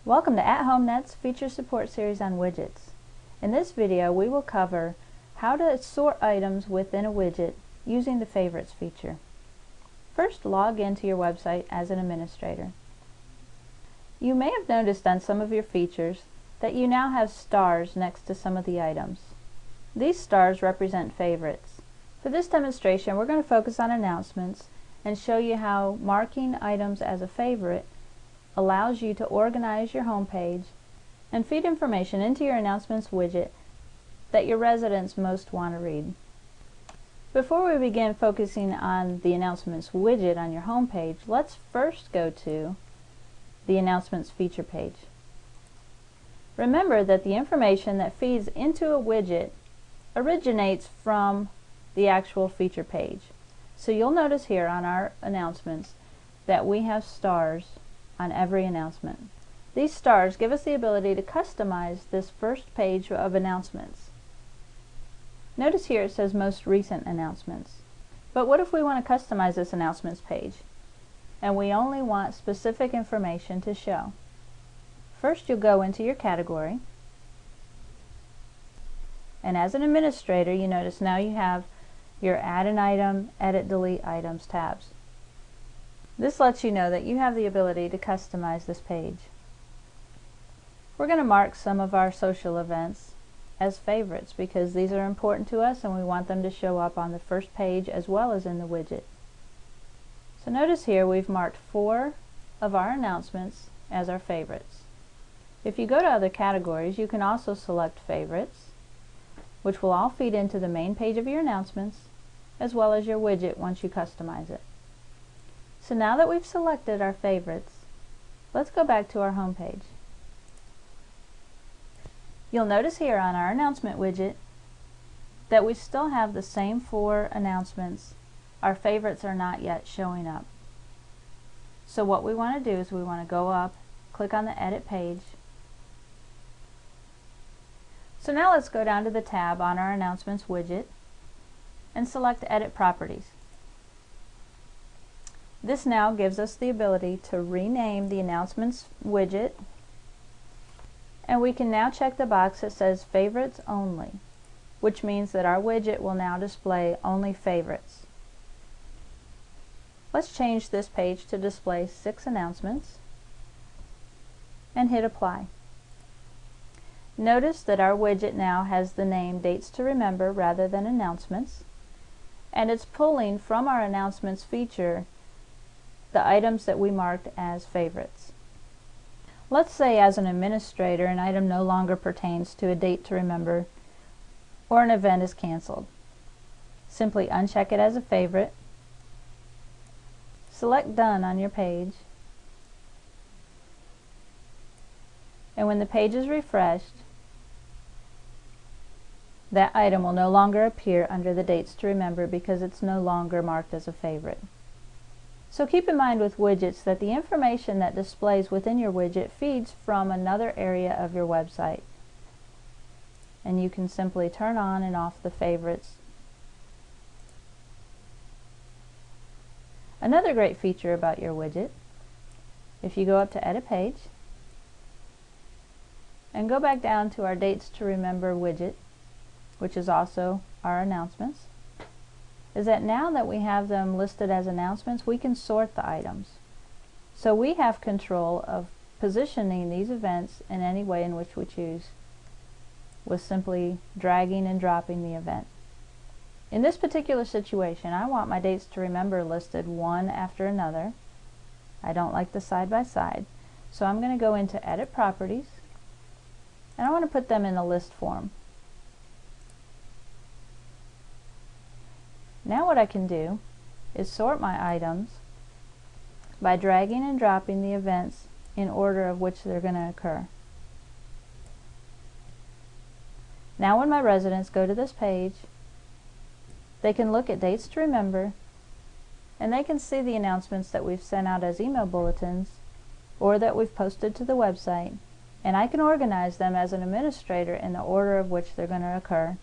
Welcome to AtHomeNet's Feature Support Series on Widgets. In this video we will cover how to sort items within a widget using the Favorites feature. First, log into your website as an administrator. You may have noticed on some of your features that you now have stars next to some of the items. These stars represent favorites. For this demonstration we're going to focus on announcements and show you how marking items as a favorite allows you to organize your home page and feed information into your announcements widget that your residents most want to read. Before we begin focusing on the announcements widget on your home page, let's first go to the announcements feature page. Remember that the information that feeds into a widget originates from the actual feature page. So you'll notice here on our announcements that we have stars on every announcement. These stars give us the ability to customize this first page of announcements. Notice here it says most recent announcements. But what if we want to customize this announcements page and we only want specific information to show? First you'll go into your category, and as an administrator you notice now you have your Add an Item, Edit, Delete Items tabs. This lets you know that you have the ability to customize this page. We're going to mark some of our social events as favorites because these are important to us and we want them to show up on the first page as well as in the widget. So notice here we've marked 4 of our announcements as our favorites. If you go to other categories, you can also select favorites, which will all feed into the main page of your announcements as well as your widget once you customize it. So now that we've selected our favorites, let's go back to our home page. You'll notice here on our announcement widget that we still have the same 4 announcements. Our favorites are not yet showing up. So what we want to do is we want to go up, click on the edit page. So now let's go down to the tab on our announcements widget and select Edit Properties. This now gives us the ability to rename the announcements widget, and we can now check the box that says Favorites Only, which means that our widget will now display only favorites. Let's change this page to display 6 announcements and hit Apply. Notice that our widget now has the name Dates to Remember rather than Announcements, and it's pulling from our announcements feature the items that we marked as favorites. Let's say as an administrator an item no longer pertains to a date to remember or an event is canceled. Simply uncheck it as a favorite, select Done on your page, and when the page is refreshed, that item will no longer appear under the Dates to Remember because it's no longer marked as a favorite. So keep in mind with widgets that the information that displays within your widget feeds from another area of your website. And you can simply turn on and off the favorites. Another great feature about your widget, if you go up to Edit Page and go back down to our Dates to Remember widget, which is also our announcements, is that now that we have them listed as announcements, we can sort the items. So we have control of positioning these events in any way in which we choose, with simply dragging and dropping the event. In this particular situation, I want my Dates to Remember listed one after another. I don't like the side by side. So I'm going to go into Edit Properties, and I want to put them in a list form. Now what I can do is sort my items by dragging and dropping the events in order of which they're going to occur. Now when my residents go to this page, they can look at Dates to Remember and they can see the announcements that we've sent out as email bulletins or that we've posted to the website, and I can organize them as an administrator in the order of which they're going to occur.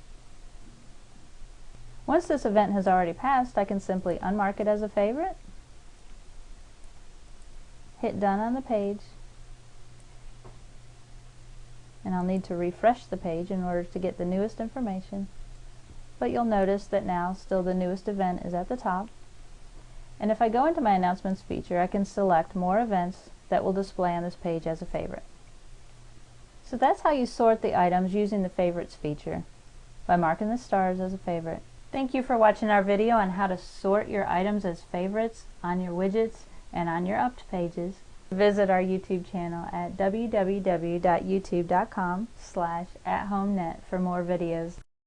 Once this event has already passed, I can simply unmark it as a favorite, hit Done on the page, and I'll need to refresh the page in order to get the newest information. But you'll notice that now still the newest event is at the top. And if I go into my announcements feature, I can select more events that will display on this page as a favorite. So that's how you sort the items using the favorites feature, by marking the stars as a favorite. Thank you for watching our video on how to sort your items as favorites on your widgets and on your upped pages. Visit our YouTube channel at www.youtube.com/AtHomeNet for more videos.